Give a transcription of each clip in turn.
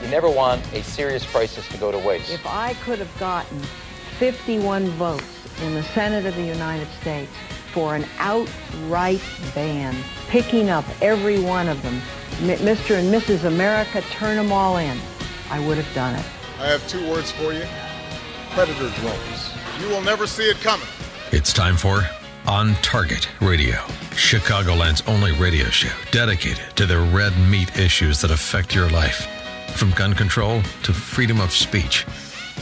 You never want a serious crisis to go to waste. If I could have gotten 51 votes in the Senate of the United States for an outright ban, picking up every one of them, Mr. and Mrs. America, turn them all in, I would have done it. I have two words for you: predator drones. You will never see it coming. It's time for On Target Radio, Chicagoland's only radio show dedicated to the red meat issues that affect your life, from gun control to freedom of speech.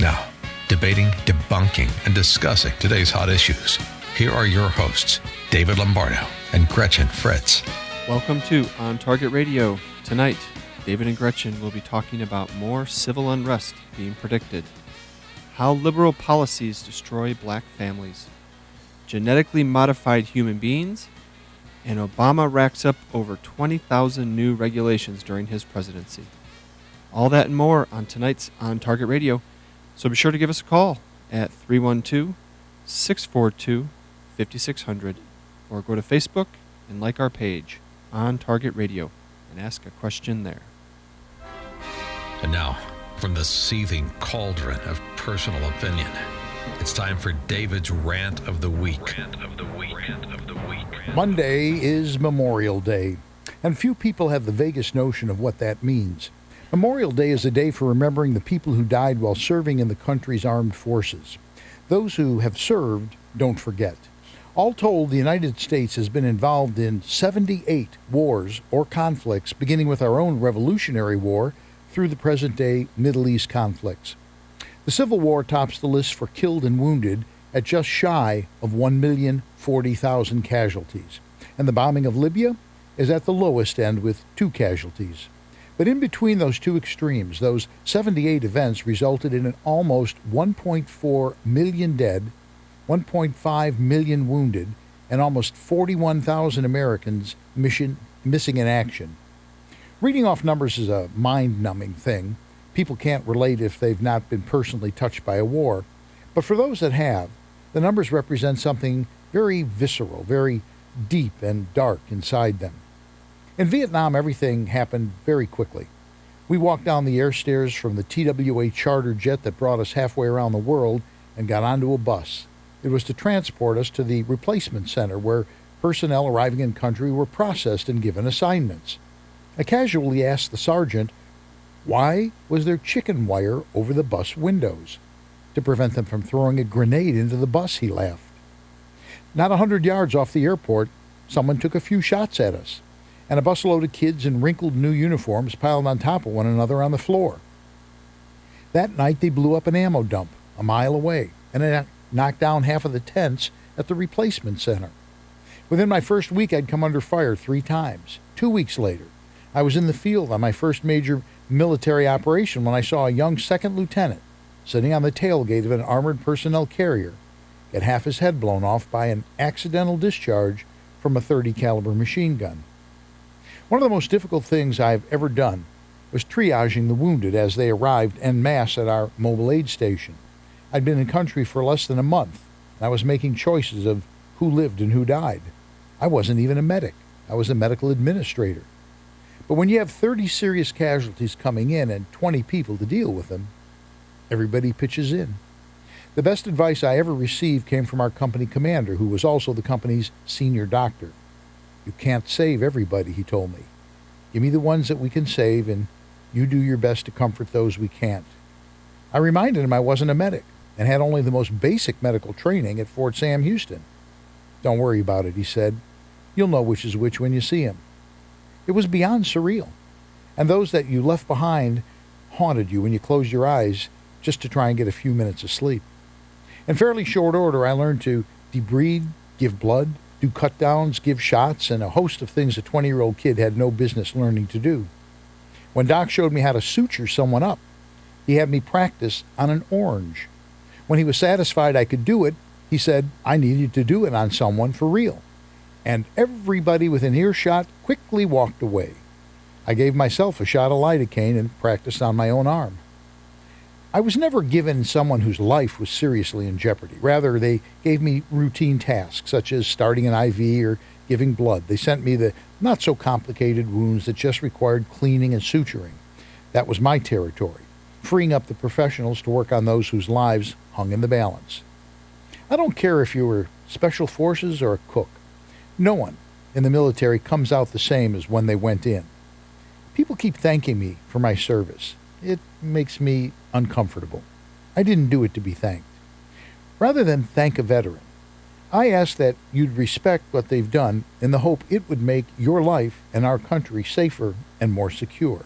Now, debating, debunking, and discussing today's hot issues. Here are your hosts, David Lombardo and Gretchen Fritz. Welcome to On Target Radio. Tonight, David and Gretchen will be talking about more civil unrest being predicted, how liberal policies destroy black families, genetically modified human beings, and Obama racks up over 20,000 new regulations during his presidency. All that and more on tonight's On Target Radio. So be sure to give us a call at 312-642-5600 or go to Facebook and like our page, On Target Radio, and ask a question there. And now, from the seething cauldron of personal opinion, it's time for David's Rant of the Week. Monday is Memorial Day, and few people have the vaguest notion of what that means. Memorial Day is a day for remembering the people who died while serving in the country's armed forces. Those who have served don't forget. All told, the United States has been involved in 78 wars or conflicts, beginning with our own Revolutionary War through the present-day Middle East conflicts. The Civil War tops the list for killed and wounded at just shy of 1,040,000 casualties, and the bombing of Libya is at the lowest end with 2 casualties. But in between those two extremes, those 78 events resulted in an almost 1.4 million dead, 1.5 million wounded, and almost 41,000 Americans missing in action. Reading off numbers is a mind-numbing thing. People can't relate if they've not been personally touched by a war. But for those that have, the numbers represent something very visceral, very deep and dark inside them. In Vietnam, everything happened very quickly. We walked down the air stairs from the TWA charter jet that brought us halfway around the world and got onto a bus. It was to transport us to the replacement center where personnel arriving in country were processed and given assignments. I casually asked the sergeant, why was there chicken wire over the bus windows? To prevent them from throwing a grenade into the bus, he laughed. Not 100 yards off the airport, someone took a few shots at us, and a busload of kids in wrinkled new uniforms piled on top of one another on the floor. That night they blew up an ammo dump a mile away, and it knocked down half of the tents at the replacement center. Within my first week, I'd come under fire 3 times. 2 weeks later, I was in the field on my first major military operation when I saw a young second lieutenant sitting on the tailgate of an armored personnel carrier get half his head blown off by an accidental discharge from a .30 caliber machine gun. One of the most difficult things I've ever done was triaging the wounded as they arrived en masse at our mobile aid station. I'd been in country for less than a month, and I was making choices of who lived and who died. I wasn't even a medic. I was a medical administrator. But when you have 30 serious casualties coming in and 20 people to deal with them, everybody pitches in. The best advice I ever received came from our company commander, who was also the company's senior doctor. You can't save everybody, he told me. Give me the ones that we can save, and you do your best to comfort those we can't. I reminded him I wasn't a medic and had only the most basic medical training at Fort Sam Houston. Don't worry about it, he said. You'll know which is which when you see him. It was beyond surreal, and those that you left behind haunted you when you closed your eyes just to try and get a few minutes of sleep. In fairly short order, I learned to debride, give blood, do cut-downs, give shots, and a host of things a 20-year-old kid had no business learning to do. When Doc showed me how to suture someone up, he had me practice on an orange. When he was satisfied I could do it, he said I needed to do it on someone for real. And everybody within earshot quickly walked away. I gave myself a shot of lidocaine and practiced on my own arm. I was never given someone whose life was seriously in jeopardy. Rather, they gave me routine tasks, such as starting an IV or giving blood. They sent me the not-so-complicated wounds that just required cleaning and suturing. That was my territory, freeing up the professionals to work on those whose lives hung in the balance. I don't care if you were special forces or a cook. No one in the military comes out the same as when they went in. People keep thanking me for my service. It makes me uncomfortable. I didn't do it to be thanked. Rather than thank a veteran, I ask that you'd respect what they've done in the hope it would make your life and our country safer and more secure.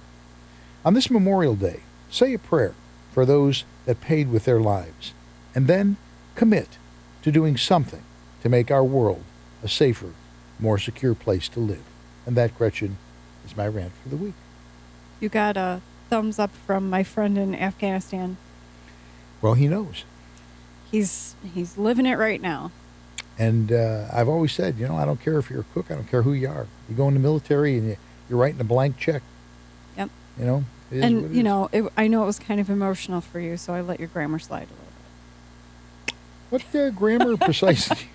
On this Memorial Day, say a prayer for those that paid with their lives, and then commit to doing something to make our world a safer, more secure place to live. And that, Gretchen, is my rant for the week. You got a thumbs up from my friend in Afghanistan. Well, he knows. He's living it right now. And I've always said, I don't care if you're a cook. I don't care who you are. You go in the military and you're writing a blank check. Yep. It is And, what it is. I know it was kind of emotional for you, so I let your grammar slide a little bit. What grammar precisely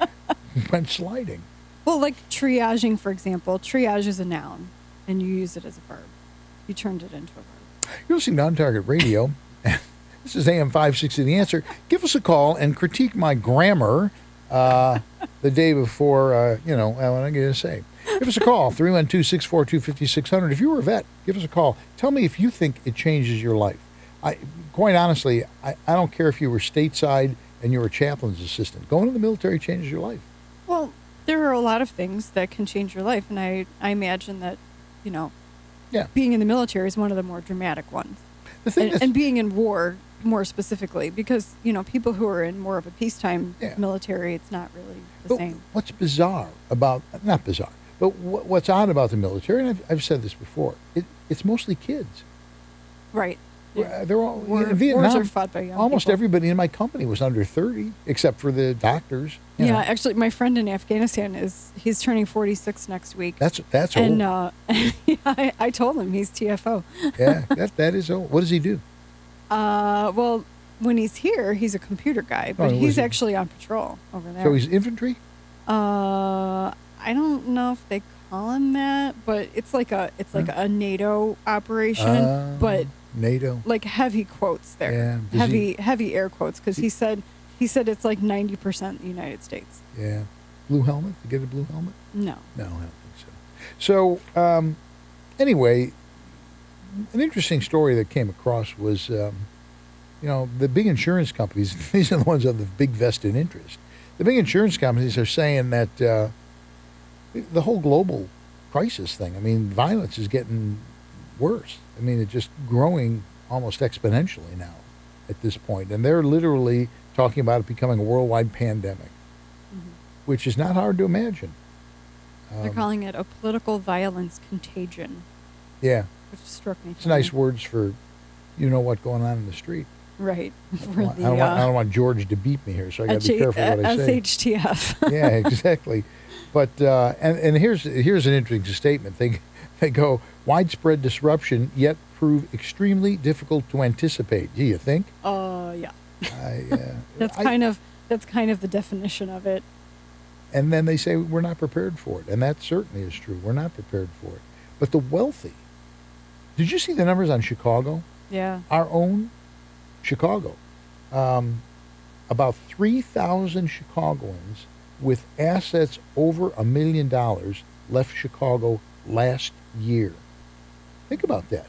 went sliding? Well, like triaging, for example. Triage is a noun, and you use it as a verb. You turned it into a verb. You're listening to On Target Radio. This is AM560 The Answer. Give us a call and critique my grammar the day before, what I'm going to say. Give us a call, 312-642-5600. If you were a vet, give us a call. Tell me if you think it changes your life. Quite honestly, I don't care if you were stateside and you were a chaplain's assistant. Going to the military changes your life. Well, there are a lot of things that can change your life, and I imagine that, being in the military is one of the more dramatic ones. The thing is, and being in war more specifically, because, people who are in more of a peacetime military, it's not really the same. What's bizarre about, not bizarre, but what's odd about the military, and I've said this before, it's mostly kids. Right. They're all in Wars Vietnam. are fought by young almost people. everybody in my company was under 30, except for the doctors. you know. Actually, my friend in Afghanistan he's turning 46 next week. That's and old. I told him he's TFO. Yeah, that is old. What does he do? Well, when he's here, he's a computer guy, but he's actually on patrol over there. So he's infantry? I don't know if they call him that, but it's like a NATO operation, but NATO. like heavy quotes there. Yeah. Heavy air quotes, because he said it's like 90% the United States. Yeah. Blue helmet? You get a blue helmet? No. No, I don't think so. So, anyway, an interesting story that came across was, the big insurance companies, these are the ones of the big vested interest. The big insurance companies are saying that the whole global crisis thing, violence is getting worse. It's just growing almost exponentially now at this point. And they're literally talking about it becoming a worldwide pandemic, which is not hard to imagine. They're calling it a political violence contagion. Yeah. Which struck me. It's nice words for what going on in the street. Right. I don't want George to beat me here, so I got to be careful what I say. SHTF. Yeah, exactly. But and here's an interesting statement. They go, widespread disruption yet prove extremely difficult to anticipate. Do you think? Yeah. That's kind of the definition of it. And then they say we're not prepared for it, and that certainly is true. We're not prepared for it. But the wealthy. Did you see the numbers on Chicago? Yeah. Our own Chicago. About 3,000 Chicagoans with assets over $1 million left Chicago last year. Think about that.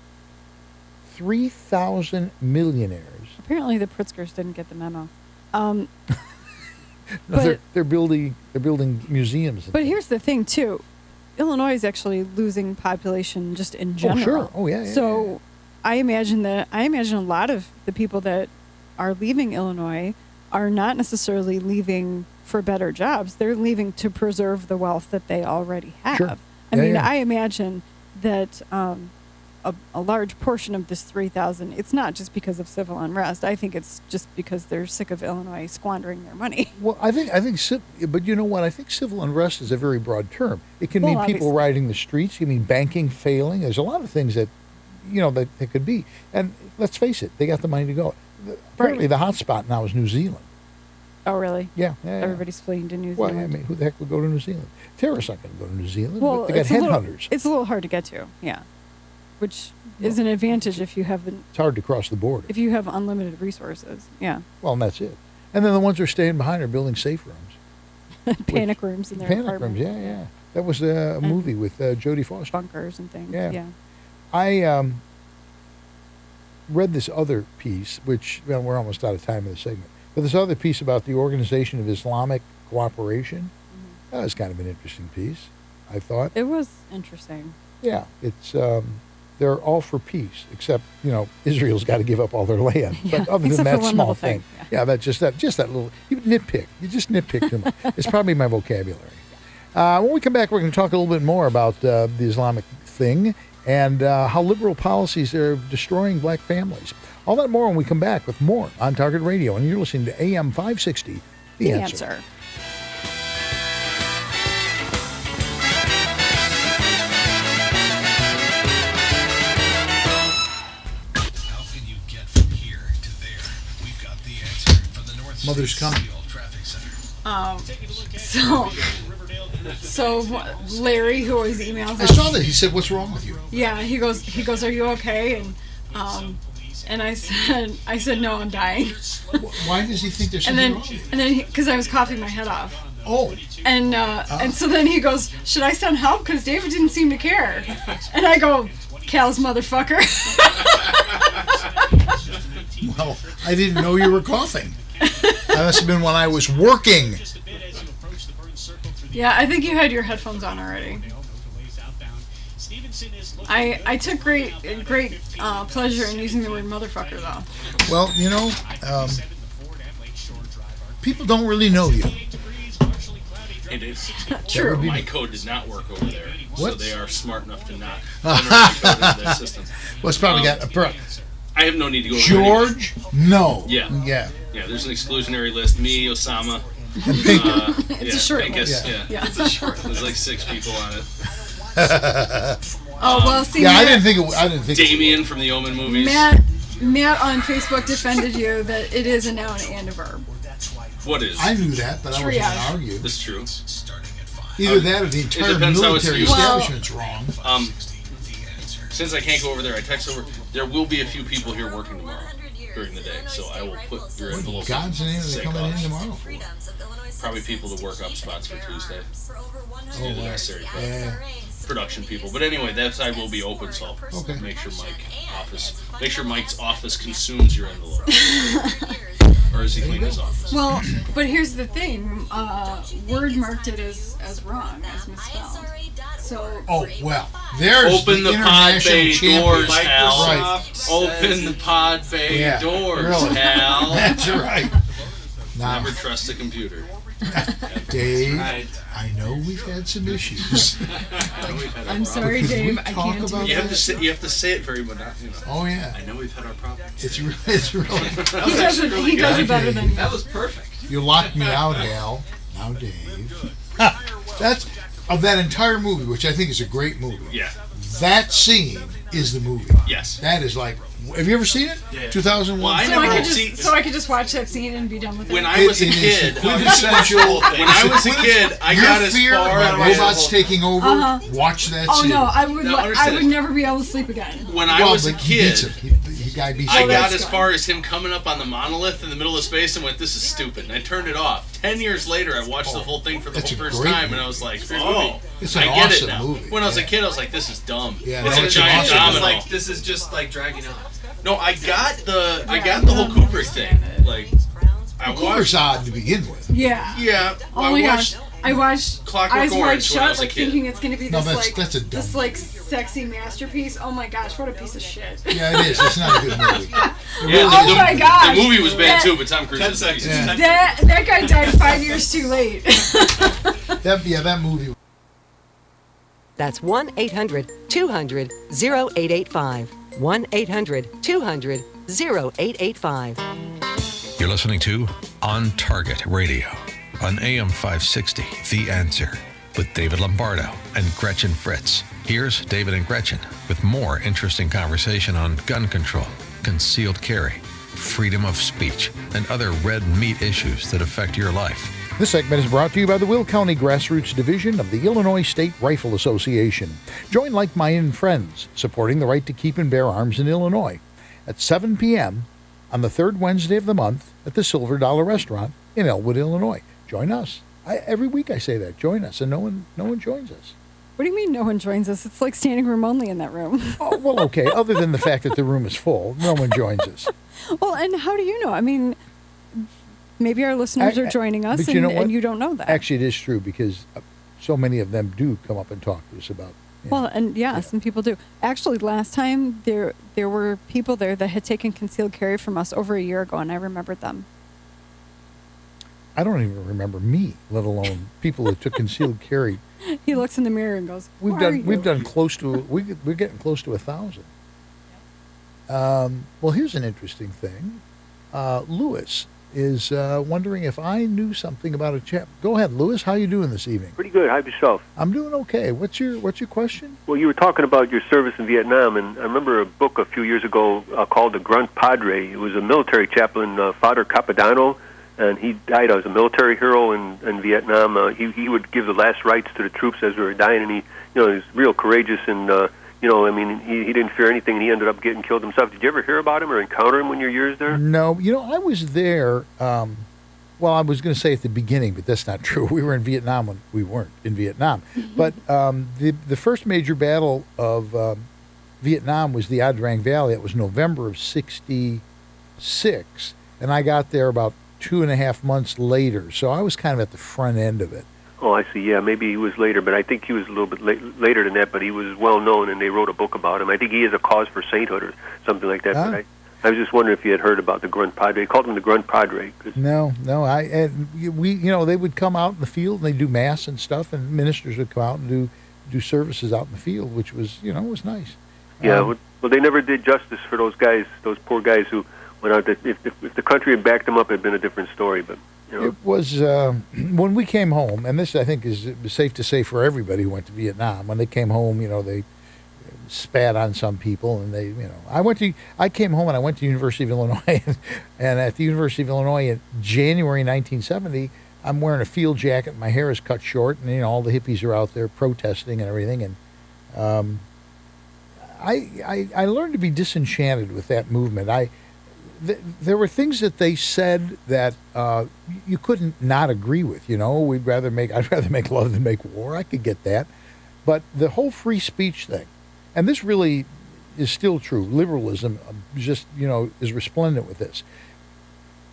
3,000 millionaires. Apparently the Pritzkers didn't get the memo. No, they're building museums. But here's the thing too. Illinois is actually losing population just in general. Oh, sure. Oh, yeah. So I imagine a lot of the people that are leaving Illinois are not necessarily leaving for better jobs. They're leaving to preserve the wealth that they already have. Sure. I imagine that a large portion of this 3,000, it's not just because of civil unrest. I think it's just because they're sick of Illinois squandering their money. Well, I think, but you know what? I think civil unrest is a very broad term. It can mean people riding the streets. It can mean banking failing. There's a lot of things that, that it could be. And let's face it, they got the money to go. Apparently, the hot spot now is New Zealand. Oh, really? Yeah. Everybody's fleeing to New Well, Zealand. who the heck would go to New Zealand? Terrorists aren't going to go to New Zealand. Well, they got headhunters. It's a little hard to get to, yeah. which is an advantage if you have It's hard to cross the border. unlimited resources. Yeah, Well, and that's it. And then the ones who are staying behind are building safe rooms. panic rooms in their Panic apartment. rooms, yeah. That was a movie with Jodie Foster. Bunkers and things. Yeah. Yeah. I read this other piece, which, well, we're almost out of time in the segment, but this other piece about the Organization of Islamic Cooperation. That was kind of an interesting piece, I thought. It was interesting. Yeah, it's they're all for peace, except Israel's got to give up all their land. Yeah, But other than except for that one small little thing, thing. yeah, that's just that little. You nitpick. You just nitpick too much. It's probably my vocabulary. When we come back, we're going to talk a little bit more about the Islamic thing and how liberal policies are destroying black families. All that more when we come back with more on Target Radio, and you're listening to AM560 The Answer. Mother's coming. So Larry, who always emails I us, saw that. He said, "What's wrong with you?" yeah, he goes, "Are you okay?" And I said, "No, I'm dying." Why does he think there's And something then wrong with you? and then because I was coughing my head off. Oh, And so then he goes, "Should I send help? Because David didn't seem to care." And I go, "Cal's motherfucker." well, I didn't know you were coughing. That must have been when I was working. Yeah, I think you had your headphones on already. I took great pleasure in using the word motherfucker, though. Well, people don't really know you. It is. True. My code did not work over there, What? so they are smart enough to not enter my code into their system. Well, it's probably got I have no need to go. George. No. Yeah. Yeah. Yeah, there's an exclusionary list. Me, Osama. It's a short Pincus, list. Yeah. It's a short There's like 6 people on it. Oh well, see. Yeah, Matt, I didn't think. Damien from the Omen movies. Matt on Facebook defended you that it is a noun and a verb. What is? I knew that, but I wasn't going to Triage. argue. That's true. Either that or the entire depends how it's military used. establishment's wrong. Since I can't go over there, I text over. There will be a few people here working tomorrow during the day, so I will put your What in envelope. God's name are they coming in tomorrow for? Probably people to work up spots for Tuesday. To do the necessary Yeah. production people. But anyway, that side will be open, so I'll Okay. make sure Mike's office consumes your envelope. Or is he clean his office? Well, but here's the thing. Word marked it as wrong, as misspelled. So Oh, well, there's Open the pod international bay champion. doors, Hal. Right. Open the pod bay Yeah, doors, really. Hal. That's right. Now, Never trust a computer. Dave, I know we've had some issues. I'm sorry, Could we Dave. I talk can't. about You have that? to say it very monotonous. Oh, yeah. I know we've had our problems. It's really. He does it. He does it better than you. That was perfect. You locked me out, Hal. Now, Dave. That's of that entire movie, which I think is a great movie. Yeah. That scene is the movie. Yes. That is like. Have you ever seen it? Yeah. 2001. Well, I So I never could see. so I could just watch that scene and be done with it. When I was a It is kid, the quintessential. when I was a kid, I got Your as fear far about as robots taking over. Uh-huh. Watch that Oh scene. no, I would. Now, I understand. would never be able to sleep again. when I Well, was a but he beats kid. him. He guy beats I him. got that's as fine. far as him coming up on the monolith in the middle of space and went, "This is stupid," and I turned it off. 10 years later, I watched the whole thing for the That's whole a first great time, and movie. I was like, "Oh, It's an I get awesome it now." movie. When I was a Yeah. kid, I was like, "This is dumb. Yeah, it's no, a it's giant awesome. domino." Like this is just like dragging on. No, I got the whole Kubrick thing. Like, I Cooper's watched. odd to begin with. Yeah. Yeah, Oh I my watched. gosh. I watched Clockwork Eyes Wide Orange when I Shut, was a like kid. thinking it's gonna be No, this that's a dumb this like sexy masterpiece. Oh my gosh, what a piece of shit. Yeah, it is. It's not a good movie. Yeah, Oh my gosh. The movie was bad That- too, but Tom Cruise 10 is a piece of seconds. Yeah. That guy died 5 years too late. That movie. That's 1-800-200-0885. 1-800-200-0885. You're listening to On Target Radio on AM560 The Answer with David Lombardo and Gretchen Fritz. Here's David and Gretchen with more interesting conversation on gun control, concealed carry, freedom of speech, and other red meat issues that affect your life This segment is brought to you by the Will County Grassroots Division of the Illinois State Rifle Association. Join like-minded friends supporting the right to keep and bear arms in Illinois at 7 p.m. on the third Wednesday of the month at the Silver Dollar Restaurant in Elwood, Illinois. Join us. Every week I say that. Join us, and no one joins us. What do you mean no one joins us? It's like standing room only in that room. Oh, well, okay. Other than the fact that the room is full, no one joins us. Well, and how do you know? I mean, maybe our listeners are joining us, and you don't know that. Actually, it is true because so many of them do come up and talk to us about. Well, and some people do. Actually, last time there were people there that had taken concealed carry from us over a year ago, and I remembered them. I don't even remember me, let alone people that took concealed carry. He looks in the mirror and goes, We're getting close to 1,000. Well, here's an interesting thing. Lewis is wondering if I knew something about a chap. Go ahead, Lewis. How you doing this evening? Pretty good. How about yourself? I'm doing okay. What's your question? Well, you were talking about your service in Vietnam, and I remember a book a few years ago called The Grunt Padre. It was a military chaplain, Father Capodanno, and he died as a military hero in Vietnam. He would give the last rites to the troops as they were dying, and he was real courageous, and he didn't fear anything, and he ended up getting killed himself. Did you ever hear about him or encounter him in your years there? No. I was there. Well, I was going to say at the beginning, but that's not true. We were in Vietnam when we weren't in Vietnam. But the first major battle of Vietnam was the Ad Drang Valley. It was November of '66, and I got there about 2.5 months later. So I was kind of at the front end of it. Oh, I see. Yeah, maybe he was later, but I think he was a little bit later than that, but he was well known, and they wrote a book about him. I think he has a cause for sainthood or something like that. But I was just wondering if you had heard about the Grunt Padre. They called him the Grunt Padre. No. They would come out in the field, and they'd do mass and stuff, and ministers would come out and do services out in the field, which was, was nice. Yeah, well, they never did justice for those guys, those poor guys who went out. If the country had backed them up, it had been a different story, but... It was when we came home, and this I think is safe to say for everybody who went to Vietnam. When they came home, they spat on some people, and I came home and I went to the University of Illinois, and at the University of Illinois in January 1970, I'm wearing a field jacket, my hair is cut short, and all the hippies are out there protesting and everything, and I learned to be disenchanted with that movement. There were things that they said that you couldn't not agree with. I'd rather make love than make war. I could get that, but the whole free speech thing, and this really is still true. Liberalism, just is resplendent with this.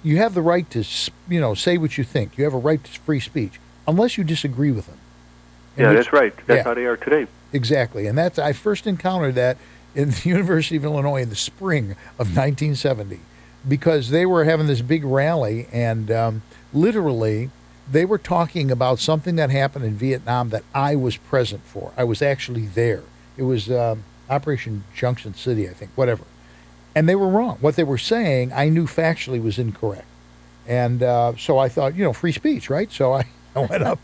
You have the right to say what you think. You have a right to free speech, unless you disagree with them. That's right. That's how they are today. Exactly, and I first encountered that in the University of Illinois in the spring of 1970. Because they were having this big rally, and literally they were talking about something that happened in Vietnam that I was present for. I was actually there. It was Operation Junction City, I think, whatever. And they were wrong. What they were saying, I knew factually was incorrect. And so I thought, free speech, right? So I went up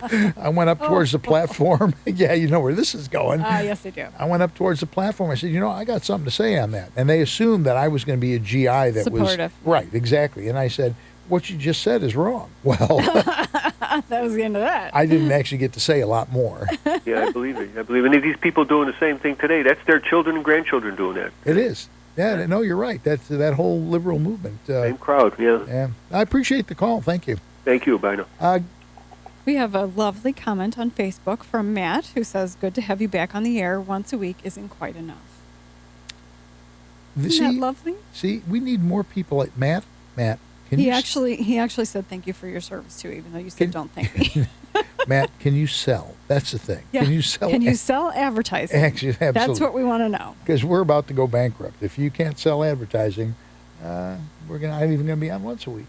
towards the platform. Yeah, you know where this is going. Yes, I do. I went up towards the platform. I said, I got something to say on that. And they assumed that I was going to be a GI that supportive. Was... Right, exactly. And I said, what you just said is wrong. Well... that was the end of that. I didn't actually get to say a lot more. Yeah, I believe it. And these people doing the same thing today, that's their children and grandchildren doing that. It is. Yeah, no, you're right. That's that whole liberal movement. Same crowd, yeah. Yeah. I appreciate the call. Thank you. Thank you. Bye now. We have a lovely comment on Facebook from Matt who says, good to have you back on the air. Once a week isn't quite enough. Isn't that lovely? See, we need more people like Matt. Matt, he actually said thank you for your service too, even though you said don't thank me. Matt, can you sell? That's the thing. Yeah. Can you sell advertising? Actually, absolutely. That's what we want to know. Because we're about to go bankrupt. If you can't sell advertising, I'm even going to be on once a week.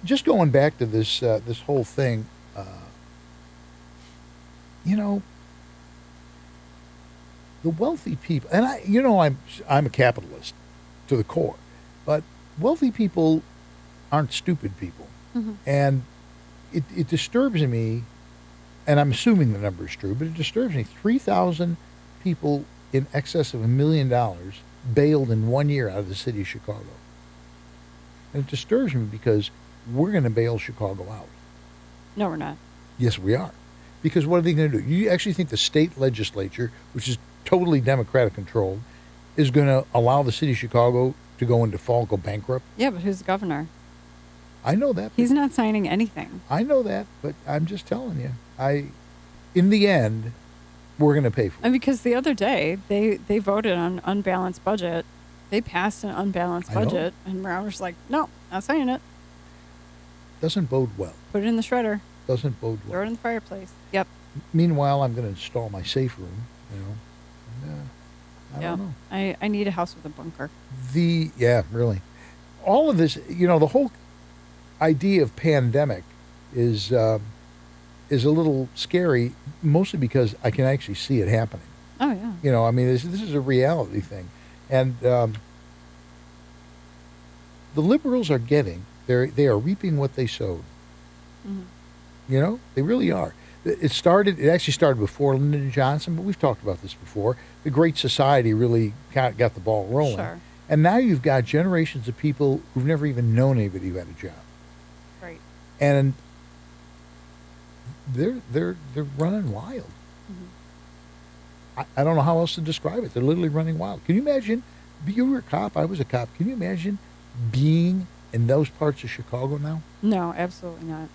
Just going back to this whole thing, the wealthy people, and I'm a capitalist to the core, but wealthy people aren't stupid people, and it disturbs me, and I'm assuming the number is true, but it disturbs me. 3,000 people in excess of $1 million bailed in 1 year out of the city of Chicago, and it disturbs me because we're going to bail Chicago out. No, we're not. Yes, we are. Because what are they going to do? You actually think the state legislature, which is totally Democratic controlled, is going to allow the city of Chicago to go into default, go bankrupt? Yeah, but who's the governor? I know that. He's not signing anything. I know that, but I'm just telling you. In the end, we're going to pay for it. And because the other day, they voted on unbalanced budget. They passed an unbalanced budget, and Brower's like, no, not signing it. Doesn't bode well. Put it in the shredder. Doesn't bode well. Throw it in the fireplace. Yep. Meanwhile, I'm going to install my safe room, And, I don't know. I need a house with a bunker. Yeah, really. All of this, the whole idea of pandemic is a little scary, mostly because I can actually see it happening. Oh, yeah. This is a reality thing. And the liberals are they are reaping what they sowed. Mm-hmm. They really are. It actually started before Lyndon Johnson, but we've talked about this before. The Great Society really got the ball rolling. Sure. And now you've got generations of people who've never even known anybody who had a job. Right. And they're running wild. Mm-hmm. I don't know how else to describe it. They're literally running wild. Can you imagine? You were a cop. I was a cop. Can you imagine being in those parts of Chicago now? No, absolutely not.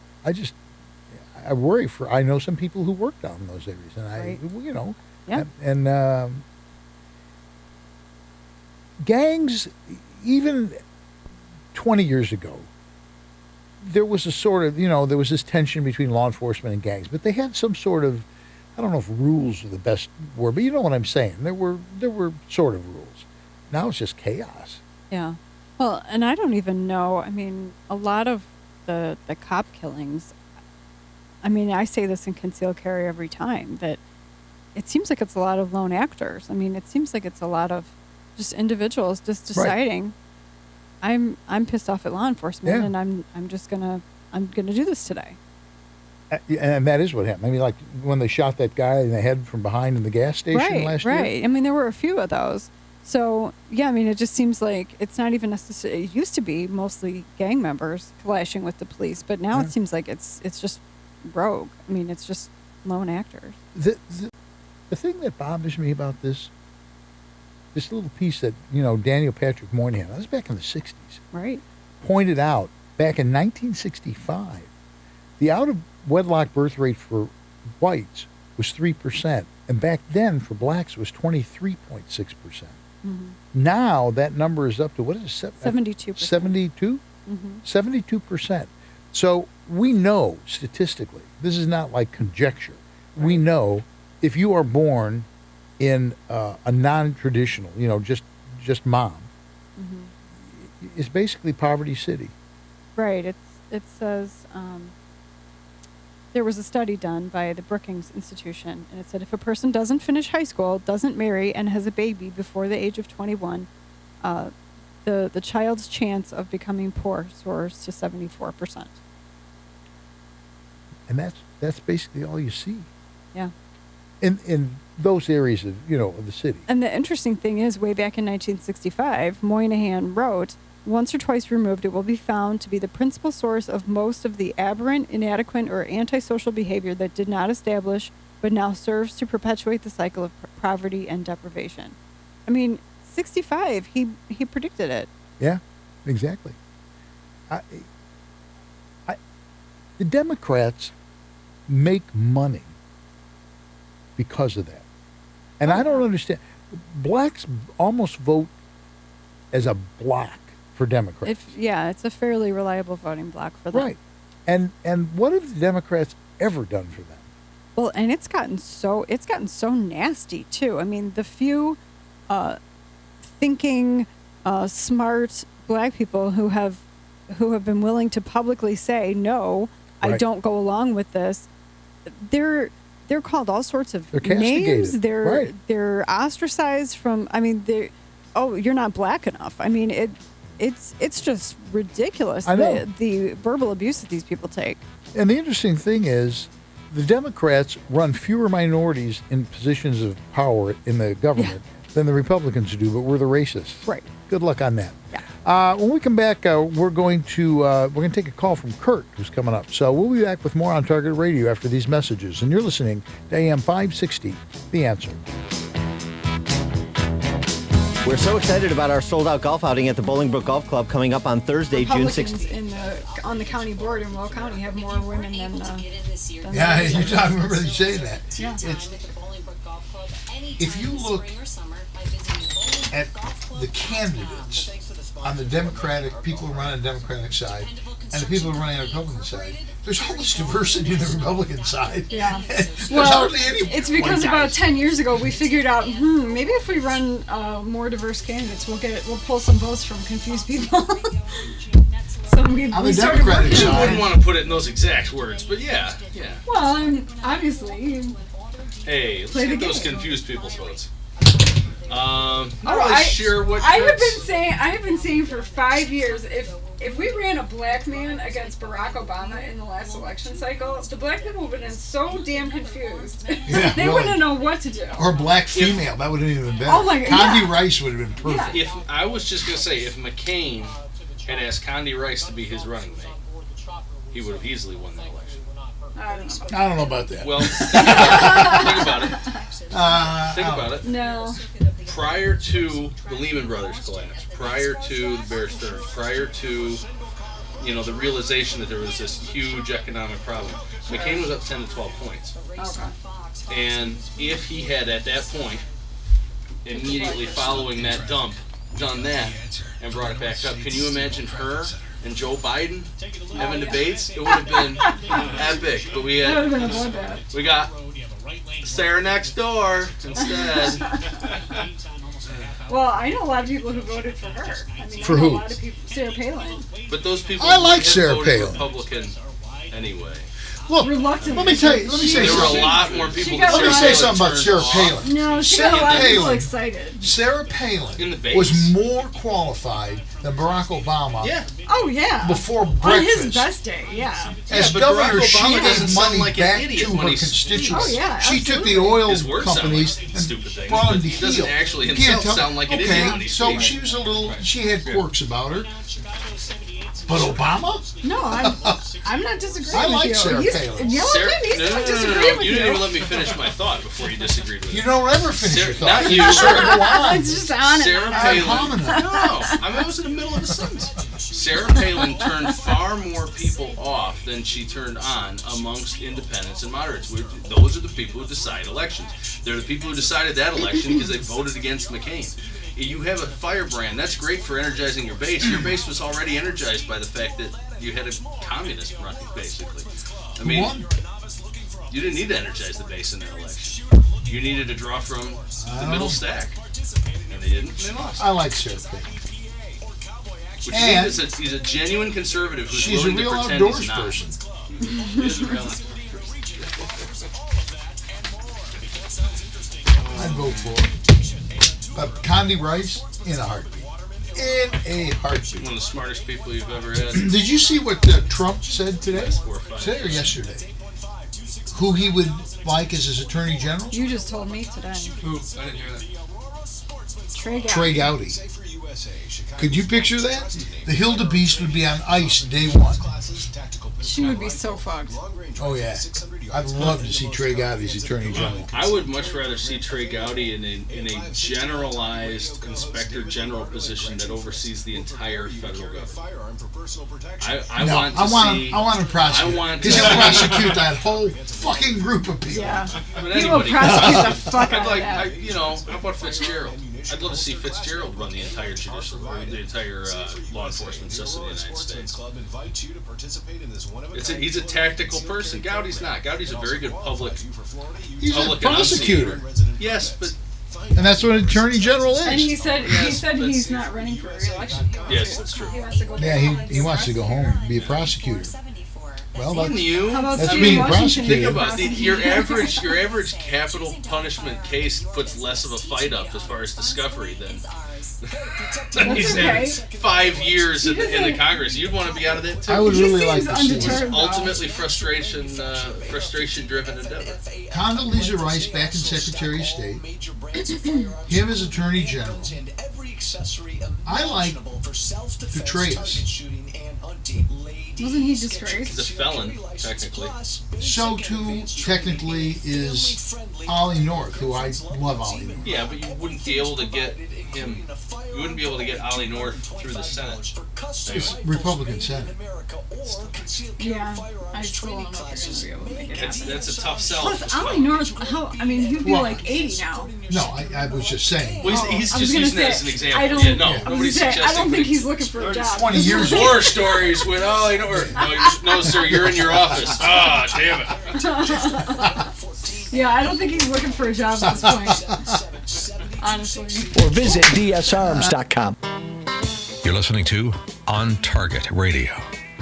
I worry I know some people who work down in those areas, and Yeah. and gangs, even 20 years ago, there was a sort of, there was this tension between law enforcement and gangs, but they had some sort of, I don't know if rules are the best word, but you know what I'm saying. There were sort of rules. Now it's just chaos. Yeah. Well, and I don't even know. I mean, a lot of the cop killings, I say this in concealed carry every time, that it seems like it's a lot of lone actors. It seems like it's a lot of just individuals just deciding, I'm pissed off at law enforcement, and I'm gonna do this today. And that is what happened. Like when they shot that guy in the head from behind in the gas station last year. Right. There were a few of those. So, yeah, it just seems like it's not even necessary. It used to be mostly gang members clashing with the police, but now it seems like it's just rogue. It's just lone actors. The thing that bothers me about this little piece that, Daniel Patrick Moynihan, that was back in the 60s. Right. Pointed out back in 1965, the out-of-wedlock birth rate for whites was 3%, and back then for blacks was 23.6%. Mm-hmm. Now that number is up to, what is it? 72%. 72? Mm-hmm. 72%. So we know statistically, this is not like conjecture. Right. We know if you are born in a non-traditional, just mom, it's basically poverty city. Right. It says there was a study done by the Brookings Institution, and it said if a person doesn't finish high school, doesn't marry, and has a baby before the age of 21, the child's chance of becoming poor soars to 74%. And that's basically all you see. Yeah. In those areas of the city. And the interesting thing is, way back in 1965, Moynihan wrote, "Once or twice removed, it will be found to be the principal source of most of the aberrant, inadequate, or antisocial behavior that did not establish, but now serves to perpetuate the cycle of poverty and deprivation." 65, he predicted it. Yeah, exactly. The Democrats make money because of that. And I don't understand. Blacks almost vote as a block for Democrats. It's a fairly reliable voting block for them. Right. And what have the Democrats ever done for them? Well, and it's gotten so nasty too. The few thinking, smart black people who have been willing to publicly say no, right, I don't go along with this, they're called all sorts of names. They're ostracized from. You're not black enough. It's just ridiculous. I know. The verbal abuse that these people take. And the interesting thing is, the Democrats run fewer minorities in positions of power in the government than the Republicans do, but we're the racists. Right. Good luck on that. Yeah. When we come back, we're going to take a call from Kurt, who's coming up. So we'll be back with more on Target Radio after these messages. And you're listening to AM560, The Answer. We're so excited about our sold-out golf outing at the Bolingbrook Golf Club coming up on Thursday, June 16th. On the county board in Will County have more women than Yeah, I remember you saying that. Yeah. If you look at the candidates on the Democratic, people who run on the Democratic side, and the people who run on the Republican side, there's all this diversity in the Republican side. Yeah. There's Well, hardly any it's because white about guys. 10 years ago we figured out, maybe if we run more diverse candidates, we'll pull some votes from confused people. So we On the started Democratic working on I side- wouldn't want to put it in those exact words, but yeah. Well, obviously. Hey, let's Play the get those game. confused people's votes. Not really sure what. I have been saying for 5 years, if we ran a black man against Barack Obama in the last election cycle, the black people would have been so damn confused. Yeah, They really. wouldn't know what to do. Or black female, that would have even been better. Oh my God, Condi yeah. Rice would have been perfect. If I was just gonna say, if McCain had asked Condi Rice to be his running mate, he would have easily won the election. I don't know. I don't know about that. Well, think about it. Think about it. No. Prior to the Lehman Brothers collapse, prior to the Bear Stearns, prior to the realization that there was this huge economic problem, McCain was up 10 to 12 points. Okay. And if he had at that point, immediately following that dump, done that and brought it back up, can you imagine her and Joe Biden having debates? It would have been epic. But we That would have been a bloodbath. we got Sarah next door instead. Well, I know a lot of people who voted for her. I mean, For I know who? A lot of people, Sarah Palin. But those people I like had Sarah voted Palin. Republican anyway. Look, Reluctantly. let me say There were something. a lot more people. got than a lot Sarah of- something about turned Sarah off. Palin. No, she Sarah got a lot of people Palin. excited. Sarah Palin In the base. was more qualified than Barack Obama Yeah. Oh, yeah. before On his breakfast. best day, yeah. As but governor, Barack she Obama doesn't gave sound money like an back idiot to when her he constituents. Oh, yeah, She took absolutely. the oil His words sound companies like and stupid things, brought them but to he doesn't heel. actually You himself can't tell- sound like an idiot when Okay, he so speaks. she was a little. She had quirks about her. But Obama? No, I'm not disagreeing I with like you. Sarah He's, Palin. Yellow Sarah, Kid, he's no, not no, disagreeing with you didn't even let me finish my thought before you disagreed with You it. don't ever finish Sarah- your thought. not You you. just sort of go on. It's just on Sarah and Ad Palin. hominem. No, I was in the middle of a sentence. Sarah Palin turned far more people off than she turned on amongst independents and moderates. Those are the people who decide elections. They're the people who decided that election because they voted against McCain. You have a firebrand. That's great for energizing your base. Your base was already energized by the fact that you had a communist running, basically. I mean, you didn't need to energize the base in that election. You needed to draw from the middle stack. And they didn't. They lost. I like Sarah Palin. What you And need is he's a genuine conservative who's she's a willing real to pretend outdoors he's not. person. He is a real outdoors person. I'd vote for her. But Condi Rice, in a heartbeat. In a heartbeat. One of the smartest people you've ever had. Did you see what Trump said today? Today or yesterday? Who he would like as his attorney general? You just told me today. Who? I didn't hear that. Trey Gowdy. Could you picture that? The Hildebeest would be on ice day one. She would be so fucked. Oh yeah, I'd love to see Trey Gowdy as attorney general. I would much rather see Trey Gowdy in a generalized inspector general position that oversees the entire federal government. I want to prosecute. I want He's to going to see- prosecute that whole fucking group of people. Yeah. I mean, He will anybody prosecute can. the fuck out I'd of like, that. how about Fitzgerald? I'd love to see Fitzgerald run the entire judicial, the entire law enforcement system in the United States. He's a tactical person. Gowdy's not. Gowdy's a very good public. He's a public prosecutor. enunciator. Yes, but And that's what an attorney general And is. he said he's not running for re-election. yes, that's true. He wants to go Yeah, back. he wants to go home and be a prosecutor. Well, Even you. How about That's Steve being Washington? prosecuted. Think about it. Your average capital punishment case puts less of a fight up as far as discovery than He's okay. had 5 years in the Congress. You'd want to be out of that too. I would really like to see undeterred, though. Ultimately, frustration-driven endeavor. Condoleezza Rice back in Secretary of State, him as Attorney General. I like Petraeus. Wasn't he disgraced? He's a felon, technically. So too, technically, is Ollie North, who I love Ollie North. Yeah, but you wouldn't be able to get him. You wouldn't be able to get Ollie North through the Senate. It's Republican Senate. Yeah, I still don't know if they're going to be able to make it happen. That's a tough sell. Plus, Ollie North, he'd be Well, like 80 now. No, I was just saying. Well, he's I was just gonna using that as say, an example. I don't, Yeah, no, I was gonna nobody's say, I suggesting. don't think he's looking for a job. 20 years ago. War stories with Ollie North. No, sir, you're in your office. Ah, damn it. Yeah, I don't think he's looking for a job at this point. Honestly. Or visit dsarms.com. You're listening to On Target Radio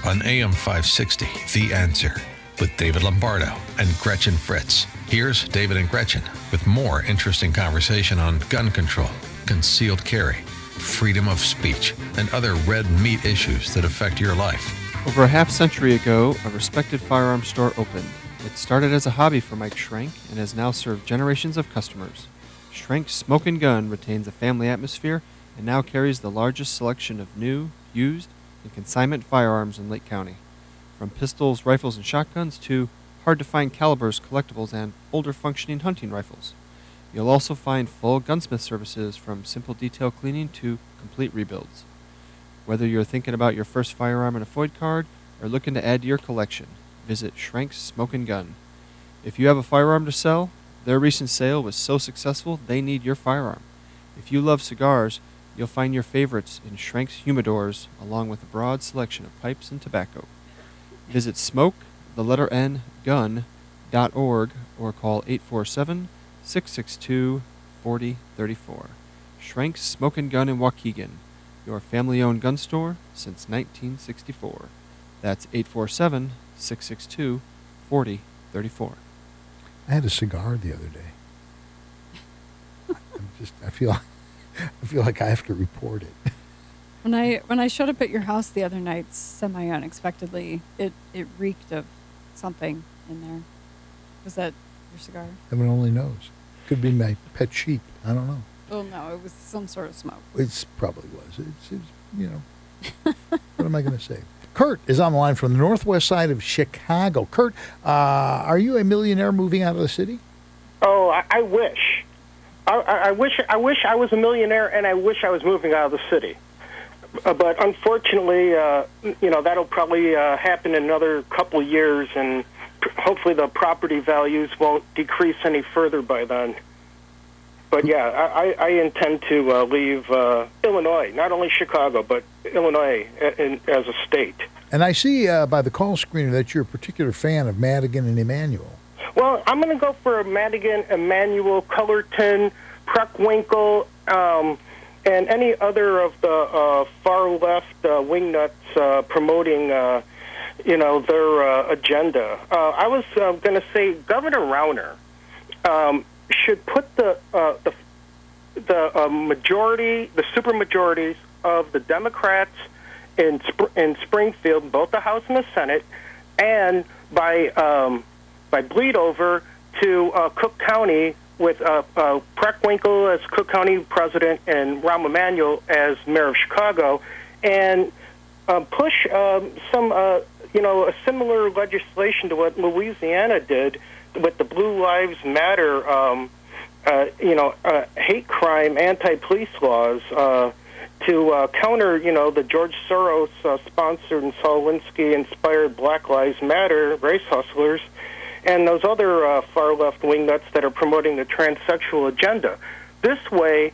on AM560 The Answer with David Lombardo and Gretchen Fritz. Here's David and Gretchen with more interesting conversation on gun control, concealed carry, freedom of speech, and other red meat issues that affect your life. Over a half century ago, a respected firearms store opened. It started as a hobby for Mike Schrank and has now served generations of customers. Schrank's Smoke and Gun retains a family atmosphere and now carries the largest selection of new, used, and consignment firearms in Lake County. From pistols, rifles, and shotguns to hard-to-find calibers, collectibles, and older functioning hunting rifles. You'll also find full gunsmith services from simple detail cleaning to complete rebuilds. Whether you're thinking about your first firearm in a FOID card or looking to add to your collection, visit Schrank's Smoke and Gun. If you have a firearm to sell, their recent sale was so successful they need your firearm. If you love cigars, you'll find your favorites in Schrank's humidors along with a broad selection of pipes and tobacco. Visit smoke.gun.org or call 847-662-4034. Schrank's Smoke and Gun in Waukegan, your family-owned gun store since 1964. That's 847-662-4034. I had a cigar the other day. I feel like I have to report it. When I showed up at your house the other night, semi-unexpectedly, it reeked of something in there. Was that your cigar? Heaven only knows. Could be my pet sheep. I don't know. Oh, no, it was some sort of smoke. It probably was. It's what am I going to say? Kurt is on the line from the northwest side of Chicago. Kurt, are you a millionaire moving out of the city? Oh, I wish. I wish I was a millionaire, and I wish I was moving out of the city. But unfortunately, that'll probably happen in another couple of years, and hopefully the property values won't decrease any further by then. But yeah, I intend to leave Illinois, not only Chicago, but Illinois as a state. And I see by the call screener that you're a particular fan of Madigan and Emanuel. Well, I'm going to go for Madigan, Emanuel, Cullerton, Preckwinkle, and any other of the far-left wingnuts promoting, their agenda. I was going to say Governor Rauner should put the majority, the supermajorities of the Democrats in Springfield, both the House and the Senate, and by bleed over to Cook County with Preckwinkle as Cook County president and Rahm Emanuel as mayor of Chicago, and push some a similar legislation to what Louisiana did with the Blue Lives Matter, hate crime, anti-police laws to counter, the George Soros sponsored and Saul Alinsky inspired Black Lives Matter race hustlers, and those other far-left wingnuts that are promoting the transsexual agenda. This way,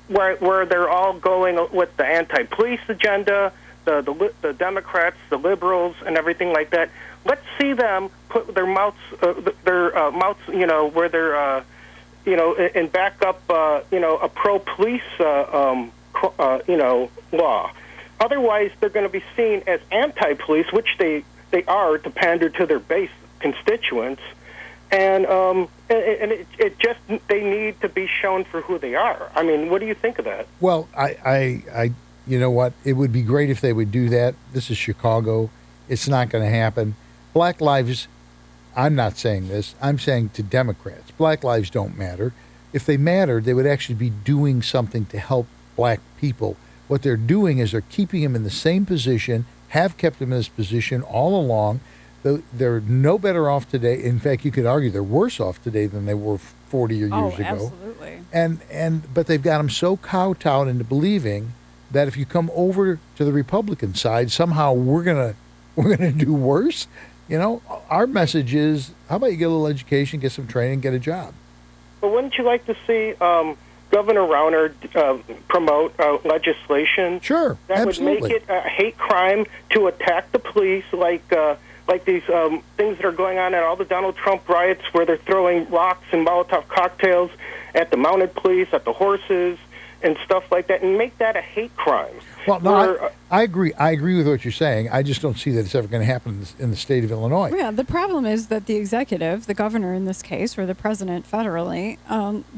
where they're all going with the anti-police agenda, the Democrats, the liberals, and everything like that, let's see them put their mouths, where they're, and back up, a pro-police, law. Otherwise, they're going to be seen as anti-police, which they are to pander to their base constituents, and it just they need to be shown for who they are. I mean, what do you think of that? Well, I you know what? It would be great if they would do that. This is Chicago. It's not going to happen. Black lives, I'm not saying this, I'm saying to Democrats, black lives don't matter. If they mattered, they would actually be doing something to help black people. What they're doing is they're keeping them in the same position, have kept them in this position all along. They're no better off today. In fact, you could argue they're worse off today than they were 40 years ago. Absolutely. But they've got them so kowtowed into believing that if you come over to the Republican side, somehow we're gonna do worse. You know, our message is, how about you get a little education, get some training, get a job? Well, wouldn't you like to see Governor Rauner promote legislation? Sure, that absolutely. would make it a hate crime to attack the police, like these things that are going on at all the Donald Trump riots, where they're throwing rocks and Molotov cocktails at the mounted police, at the horses, and stuff like that, and make that a hate crime. Well, no, I agree. I agree with what you're saying. I just don't see that it's ever going to happen in the state of Illinois. Yeah, the problem is that the executive, the governor in this case, or the president federally,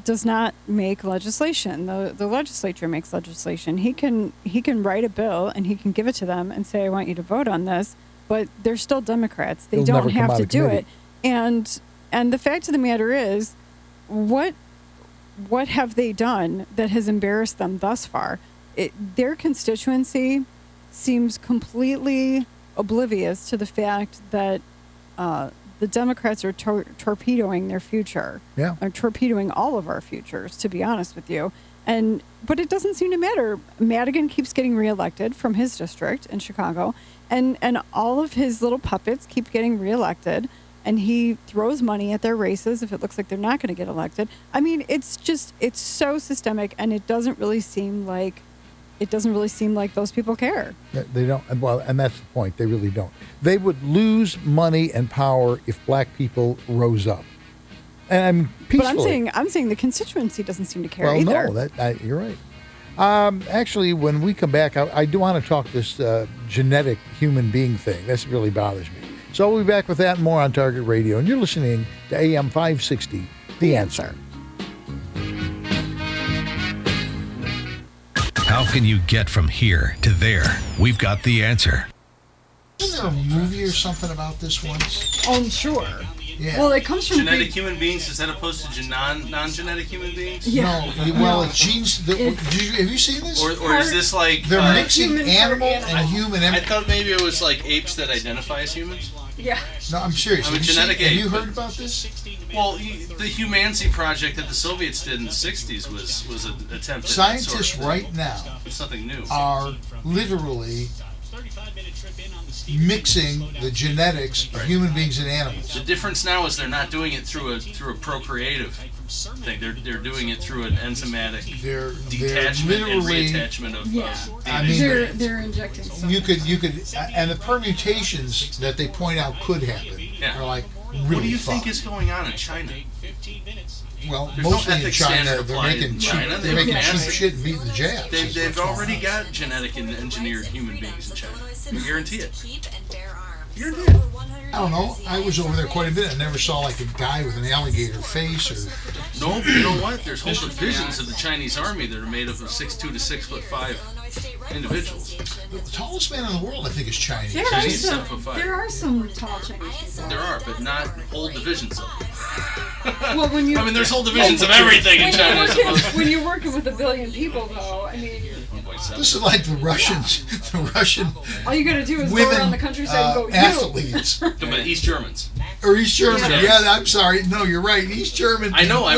does not make legislation. The legislature makes legislation. He can write a bill and he can give it to them and say, I want you to vote on this, but they're still Democrats. They don't have to do it. And the fact of the matter is, what have they done that has embarrassed them thus far? Their constituency seems completely oblivious to the fact that the Democrats are torpedoing their future. Yeah. Or torpedoing all of our futures, to be honest with you. But it doesn't seem to matter. Madigan keeps getting reelected from his district in Chicago, and all of his little puppets keep getting reelected. And he throws money at their races if it looks like they're not going to get elected. I mean, it's so systemic, and it doesn't really seem like those people care. They don't. Well, and that's the point. They really don't. They would lose money and power if black people rose up. And I'm peacefully. But I'm saying the constituency doesn't seem to care either. either. No, you're right. Actually, when we come back, I do want to talk this genetic human being thing. This really bothers me. So we'll be back with that and more on Target Radio. And you're listening to AM560, The Answer. How can you get from here to there? We've got the answer. Wasn't there a movie or something about this once? Oh, I'm sure. Yeah. Well, it comes from genetic human beings as opposed to non-genetic human beings. Yeah. No, well, it's genes. Have you seen this? Or is this like they're mixing animal and human? I thought maybe it was like apes that identify as humans. Yeah. No, I'm serious. I'm a genetic ape. Have you heard about this? Well, the Humanity project that the Soviets did in the 60s was an attempt. Scientists right now it's nothing new. Are literally mixing the genetics of human beings and animals. The difference now is they're not doing it through a procreative thing. They're doing it through an enzymatic detachment and reattachment of DNA. I mean, they're injecting something. You could, and the permutations that they point out could happen are like really What do you fun. think is going on in China? Well, There's mostly no in China, they're making cheap shit and beating the jabs. They've already got genetic and engineered human beings in China. I guarantee it. I don't know. I was over there quite a bit. I never saw like a guy with an alligator face or. No, you know what? There's whole divisions of the Chinese army that are made up of 6'2" to 6'5" individuals. The tallest man in the world, I think, is Chinese. There are some tall Chinese people. There are, but not whole divisions of them. Well, there's whole divisions of everything in China. When you're working with 1 billion people, though, I mean. This is like the Russians. The Russian. All you got to do is women, go around the countryside and go, athletes. But East Germans. Or East German. Yeah, I'm sorry. No, you're right. East German. I know. I'm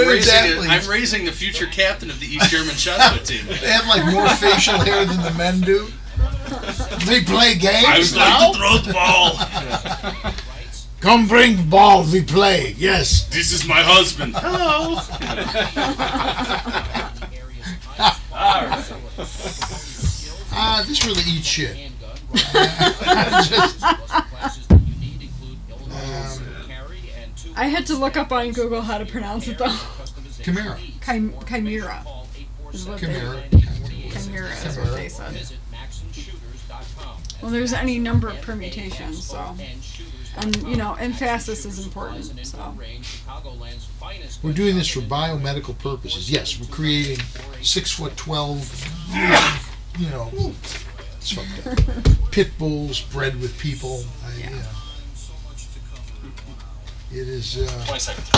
raising the future captain of the East German shot put team. They have like more facial hair than the men do. They play games I would now. like to throw the ball. Come bring ball, we play. Yes. This is my husband. Hello. This really eats shit. I had to look up on Google how to pronounce it, though. Chimera. Chimera. Chimera. Chimera is what they said. Well, there's any number of permutations, so. And, emphasis is important. So. We're doing this for biomedical purposes. Yes, we're creating 6'12", it's fucked up. Pit bulls bred with people. It is 20 seconds.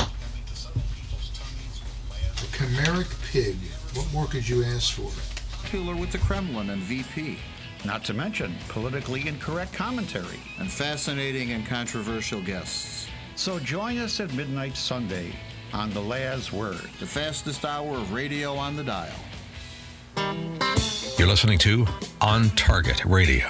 A chimeric pig. What more could you ask for? Popular with the Kremlin and VP. Not to mention politically incorrect commentary and fascinating and controversial guests. So join us at midnight Sunday on The Last Word, the fastest hour of radio on the dial. You're listening to On Target Radio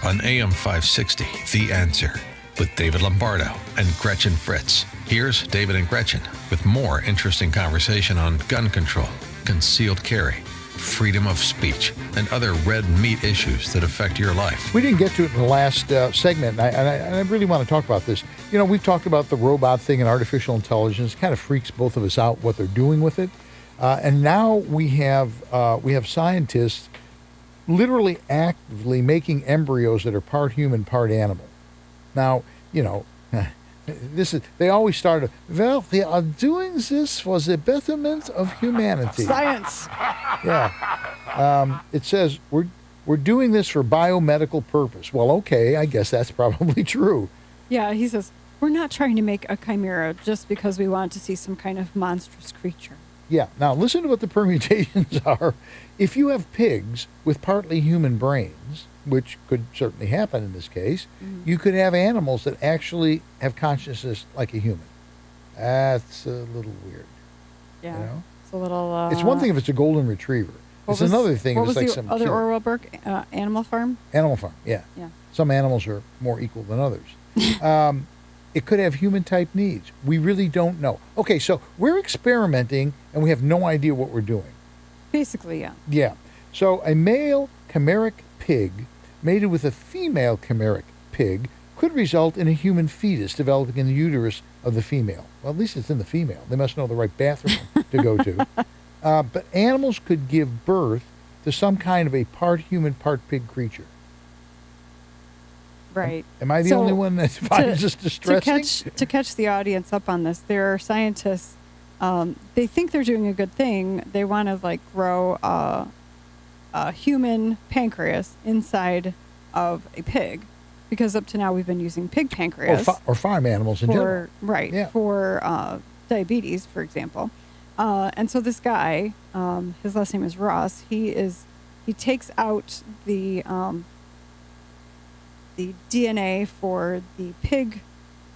on AM560 The Answer with David Lombardo and Gretchen Fritz. Here's David and Gretchen with more interesting conversation on gun control, concealed carry, freedom of speech, and other red meat issues that affect your life. We didn't get to it in the last segment, and I really want to talk about this. We've talked about the robot thing and artificial intelligence. It kind of freaks both of us out what they're doing with it. And now we have scientists literally actively making embryos that are part human, part animal. Now, they always start, well, they are doing this for the betterment of humanity. Science. Yeah. It says we're doing this for biomedical purpose. Well, okay, I guess that's probably true. Yeah, he says, we're not trying to make a chimera just because we want to see some kind of monstrous creature. Yeah. Now, listen to what the permutations are. If you have pigs with partly human brains, which could certainly happen in this case, you could have animals that actually have consciousness like a human. That's a little weird. Yeah. It's a little... it's one thing if it's a golden retriever. It's another thing if it's like some... What was the other Orwell book? Animal Farm? Animal Farm, yeah. Some animals are more equal than others. It could have human-type needs. We really don't know. Okay, so we're experimenting, and we have no idea what we're doing. Basically, yeah. Yeah. So a male chimeric pig mated with a female chimeric pig could result in a human fetus developing in the uterus of the female. Well, at least it's in the female. They must know the right bathroom to go to. But animals could give birth to some kind of a part human, part pig creature. Right. Am I the only one that finds this distressing? To catch the audience up on this, there are scientists, they think they're doing a good thing. They want to grow a human pancreas inside of a pig, because up to now we've been using pig pancreas. Or farm animals in general. Right. Yeah. For diabetes, for example. And so this guy, his last name is Ross, he takes out the DNA for the pig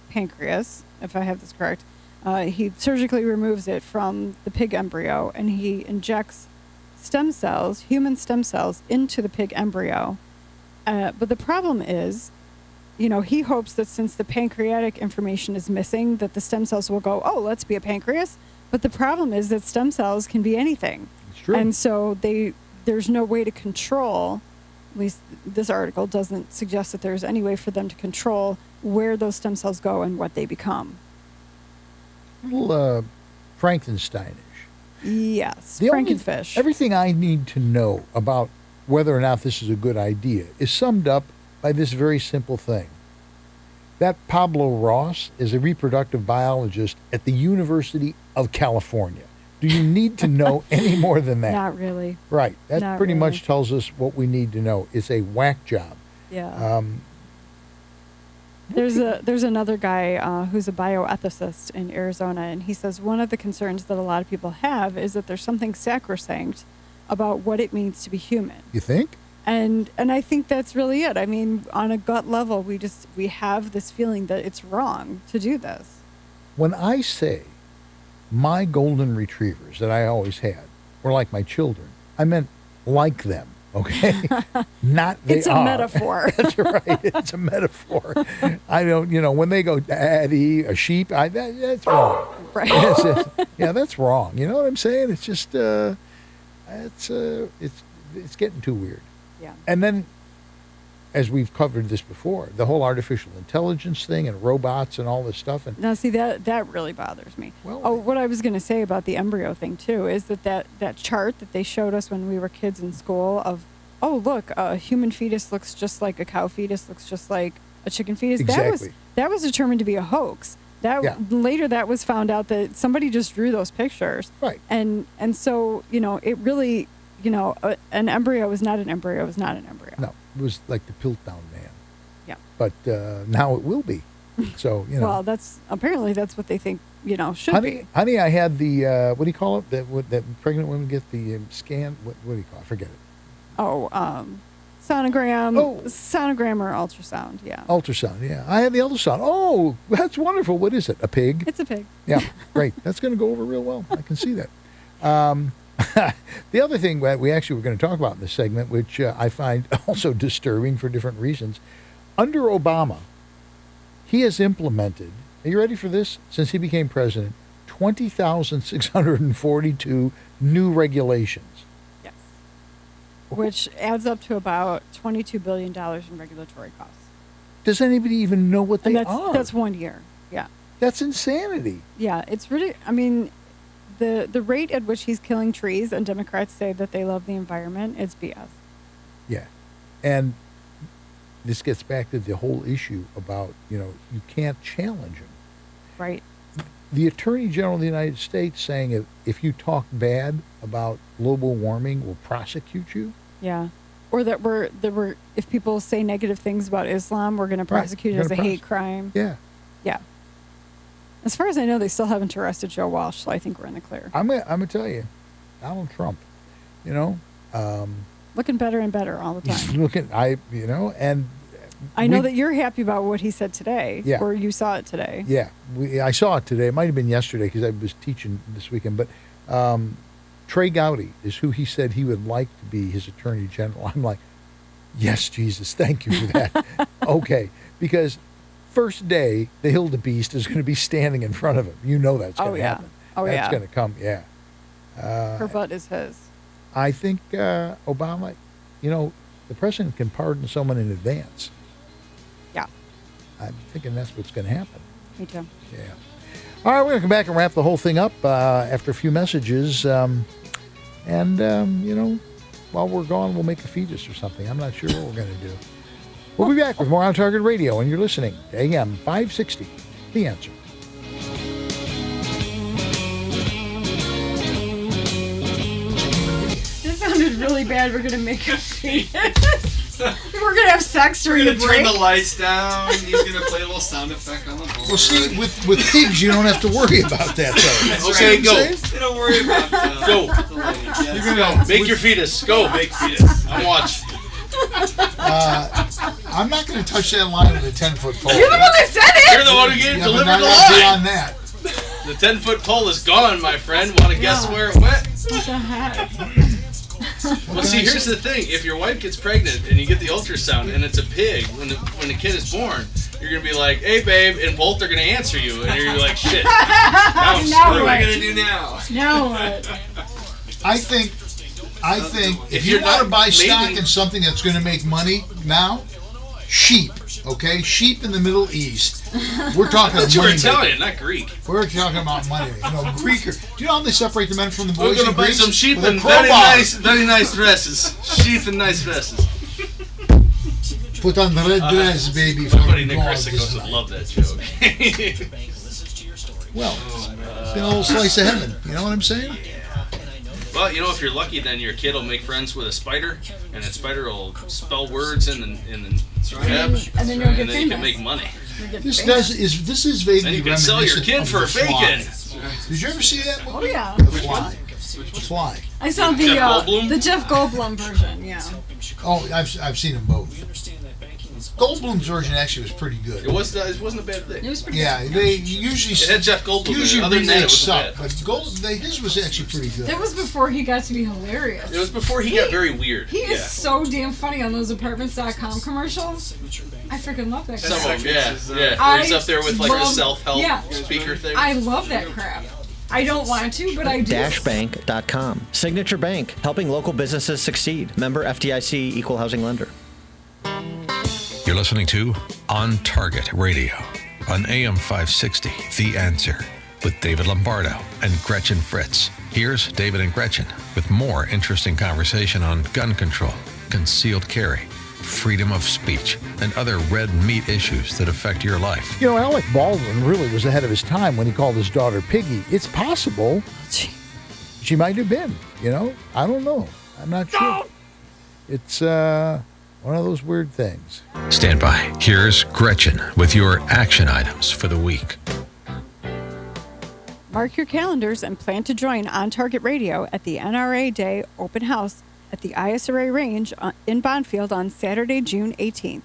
pancreas, if I have this correct. He surgically removes it from the pig embryo, and he injects stem cells, human stem cells, into the pig embryo. But the problem is, he hopes that since the pancreatic information is missing, that the stem cells will go, oh, let's be a pancreas. But the problem is that stem cells can be anything. It's true. And so there's no way to control, at least this article doesn't suggest that there's any way for them to control where those stem cells go and what they become. A little Frankensteinish. Yes, Frankenfish. Everything I need to know about whether or not this is a good idea is summed up by this very simple thing. That Pablo Ross is a reproductive biologist at the University of California. Do you need to know any more than that? Not really. Right. That pretty much tells us what we need to know. It's a whack job. Yeah. There's another guy who's a bioethicist in Arizona, and he says one of the concerns that a lot of people have is that there's something sacrosanct about what it means to be human. You think? And I think that's really it. I mean, on a gut level, we have this feeling that it's wrong to do this. When I say my golden retrievers that I always had were like my children, I meant like them. Okay, not they are. It's a metaphor. That's right. It's a metaphor. I don't, when they go, daddy, a sheep, that's wrong. Right. Yeah, that's wrong. You know what I'm saying? It's just, it's getting too weird. Yeah. And then, as we've covered this before, the whole artificial intelligence thing and robots and all this stuff. And now, see, that really bothers me. Well, what I was going to say about the embryo thing, too, is that chart that they showed us when we were kids in school of, oh, look, a human fetus looks just like a cow fetus, looks just like a chicken fetus. Exactly. That was determined to be a hoax. Later that was found out that somebody just drew those pictures. Right. And so, it really, an embryo was not an embryo. It was not an embryo. No, it was like the Piltdown man. Yeah. But now it will be. So, Well, that's what they think, should be. Honey, I had the, what do you call it? That pregnant women get the scan. What do you call it? I forget it. Oh, sonogram or ultrasound, yeah. Ultrasound, yeah. I had the ultrasound. Oh, that's wonderful. What is it? A pig? It's a pig. Yeah, great. That's going to go over real well. I can see that. The other thing that we actually were going to talk about in this segment, which I find also disturbing for different reasons, under Obama, he has implemented, are you ready for this? Since he became president, 20,642 new regulations. Yes. Which adds up to about $22 billion in regulatory costs. Does anybody even know what they are? That's 1 year, yeah. That's insanity. Yeah, it's really, the rate at which he's killing trees, and Democrats say that they love the environment, it's BS. Yeah. And this gets back to the whole issue about, you can't challenge him. Right. The Attorney General of the United States saying if you talk bad about global warming, we'll prosecute you. Yeah. Or that if people say negative things about Islam, we're going to prosecute it as a hate crime. Yeah. Yeah. As far as I know, they still haven't arrested Joe Walsh, so I think we're in the clear. I'm gonna tell you, Donald Trump, looking better and better all the time. He's looking, and I know that you're happy about what he said today, or you saw it today. Yeah, I saw it today. It might have been yesterday because I was teaching this weekend. But Trey Gowdy is who he said he would like to be his attorney general. I'm like, yes, Jesus, thank you for that. Okay, because first day, the Hildebeest is going to be standing in front of him. That's going to happen. That's going to come, her butt is his. I think Obama, the president can pardon someone in advance. Yeah. I'm thinking that's what's going to happen. Me too. Yeah. All right, we're going to come back and wrap the whole thing up after a few messages. While we're gone, we'll make a fetus or something. I'm not sure what we're going to do. We'll be back with more On Target Radio, and you're listening to AM560, The Answer. This sounded really bad. We're going to make a fetus. We're going to have sex during the break. Turn the lights down. He's going to play a little sound effect on the board. Well, see, with pigs, you don't have to worry about that, though. Okay, go. They don't worry about go. You're gonna make your fetus. Go. Make fetus. I'm watching. I'm not going to touch that line with a 10-foot pole. You're the one that said it! You're the one who gave delivered the line. Beyond that. The 10-foot pole is gone, my friend. Want to guess where it went? What the heck? Well, see, here's the thing. If your wife gets pregnant and you get the ultrasound and it's a pig, when the kid is born, you're going to be like, hey, babe, and both are going to answer you. And you're going to be like, shit. Now what am I going to do now? Now what? I think if you want to buy stock in something that's going to make money now, sheep, okay? Sheep in the Middle East. We're talking about money. You're Italian, not Greek. We're talking about money. Greek. Do you know how they separate the men from the boys? We're going to buy some sheep and very nice dresses. Sheep and nice dresses. Put on the red dress, baby. Somebody in the Chris would love that joke. Well, it's been a little slice of heaven. You know what I'm saying? Well, if you're lucky, then your kid will make friends with a spider, and that spider will spell words in the web, and then you'll get and then you can make money. This is vaguely then you can sell your kid for bacon. Did you ever see that movie? Oh yeah. The Fly. The Fly. I saw the Jeff Goldblum version. Yeah. Oh, I've seen them both. Goldblum's version actually was pretty good. It wasn't a bad thing. It was pretty good. They usually it had Jeff Goldblum. Usually other than that, it was suck, but his was actually pretty good. That was before he got to be hilarious. It was before he got very weird. He is so damn funny on those Apartments.com commercials. I freaking love that crap. Some of them, yeah. He's up there with like the self-help speaker thing. I love that crap. I don't want to, but I do. Dashbank.com. Signature Bank, helping local businesses succeed. Member FDIC, Equal Housing Lender. You're listening to On Target Radio on AM560 The Answer with David Lombardo and Gretchen Fritz. Here's David and Gretchen with more interesting conversation on gun control, concealed carry, freedom of speech, and other red meat issues that affect your life. You know, Alec Baldwin really was ahead of his time when he called his daughter Piggy. It's possible she might have been, you know? I don't know. I'm not sure. It's one of those weird things. Stand by. Here's Gretchen with your action items for the week. Mark your calendars and plan to join On Target Radio at the NRA Day Open House at the ISRA Range in Bonfield on Saturday, June 18th.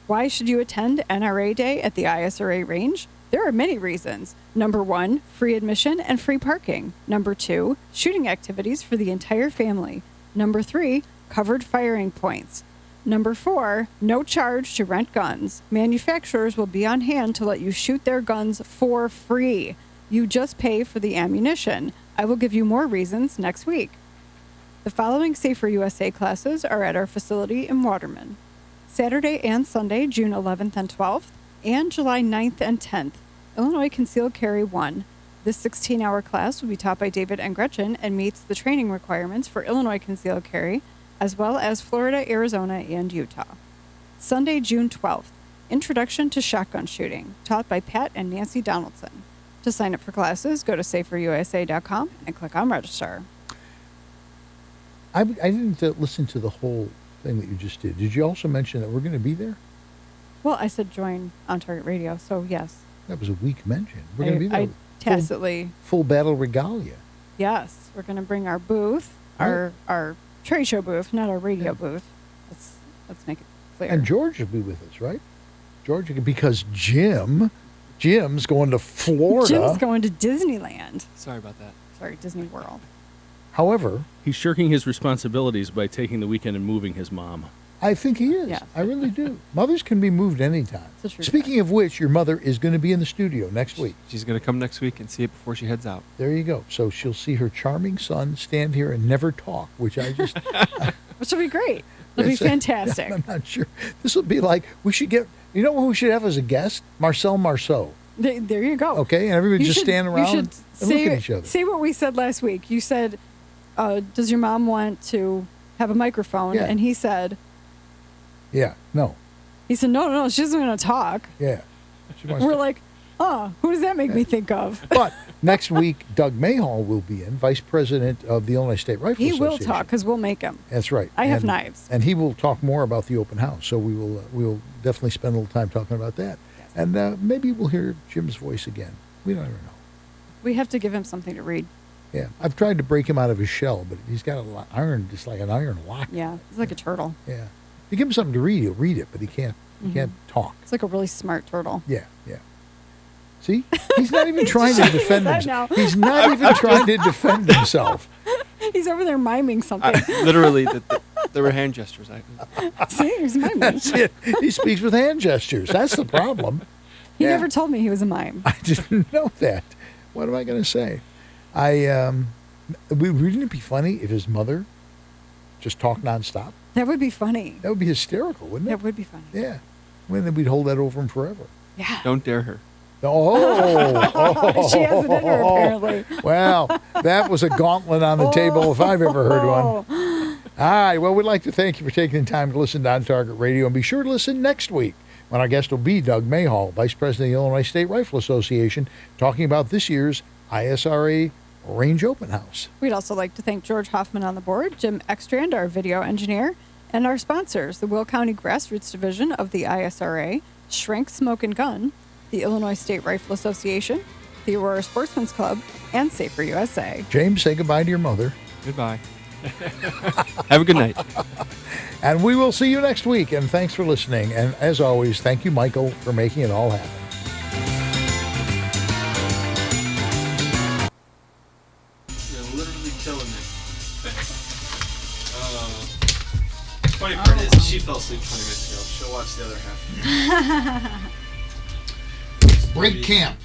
Why should you attend NRA Day at the ISRA Range? There are many reasons. Number 1, free admission and free parking. Number 2, shooting activities for the entire family. Number 3, covered firing points. Number 4, no charge to rent guns. Manufacturers will be on hand to let you shoot their guns for free. You just pay for the ammunition. I will give you more reasons next week. The following Safer USA classes are at our facility in Waterman. Saturday and Sunday, June 11th and 12th, and July 9th and 10th, Illinois Concealed Carry 1. This 16-hour class will be taught by David and Gretchen and meets the training requirements for Illinois Concealed Carry, as well as Florida, Arizona, and Utah. Sunday, June 12th, Introduction to Shotgun Shooting, taught by Pat and Nancy Donaldson. To sign up for classes, go to saferusa.com and click on Register. I didn't listen to the whole thing that you just did. Did you also mention that we're going to be there? Well, I said join On Target Radio, so yes. That was a weak mention. We're going to be there. I tacitly. Full battle regalia. Yes, we're going to bring our booth, our trade show booth, not our radio booth. Let's make it clear. And George will be with us, right? George, because Jim's going to Florida. Jim's going to Disneyland. Sorry about that. Sorry, Disney World. However, he's shirking his responsibilities by taking the weekend and moving his mom. I think he is. Yeah. I really do. Mothers can be moved anytime. Speaking of which, your mother is going to be in the studio next week. She's going to come next week and see it before she heads out. There you go. So she'll see her charming son stand here and never talk, which I just... Which will be great. It'll be fantastic. I'm not sure. This will be like, we should get... You know who we should have as a guest? Marcel Marceau. There you go. Okay, and everybody just stand around and look at each other. Say what we said last week. You said, does your mom want to have a microphone? Yeah. And he said... Yeah, no. He said, no, she doesn't want to talk. Yeah. We're like, who does that make me think of? But next week, Doug Mayhall will be in, Vice President of the Illinois State Rifle Association. He will talk, because we'll make him. That's right. I have knives. And he will talk more about the open house, so we will definitely spend a little time talking about that. Yes. And maybe we'll hear Jim's voice again. We don't ever know. We have to give him something to read. Yeah, I've tried to break him out of his shell, but he's got just like an iron lock. Yeah, he's like a turtle. Yeah. If you give him something to read, he'll read it, but he can't. He can't talk. It's like a really smart turtle. Yeah. See, he's not even trying to defend himself. He's not even trying to defend himself. He's over there miming something. Literally, there were hand gestures. See, he's miming. That's it. He speaks with hand gestures. That's the problem. He never told me he was a mime. I didn't know that. What am I going to say? Wouldn't it be funny if his mother just talked nonstop? That would be funny. That would be hysterical, wouldn't it? That would be funny. Yeah. Then we'd hold that over him forever. Yeah. Don't dare her. Oh. She has it in her, apparently. Well, that was a gauntlet on the table if I've ever heard one. All right. Well, we'd like to thank you for taking the time to listen to On Target Radio, and be sure to listen next week when our guest will be Doug Mayhall, Vice President of the Illinois State Rifle Association, talking about this year's ISRA Range Open House. We'd also like to thank George Hoffman on the board, Jim Ekstrand, our video engineer, and our sponsors, the Will County Grassroots Division of the ISRA, Shrink, Smoke, and Gun, the Illinois State Rifle Association, the Aurora Sportsman's Club, and Safer USA. James, say goodbye to your mother. Goodbye. Have a good night. And we will see you next week, and thanks for listening. And as always, thank you, Michael, for making it all happen. You're literally killing me. Funny part is, she fell asleep 20 minutes ago. She'll watch the other half. Break camp.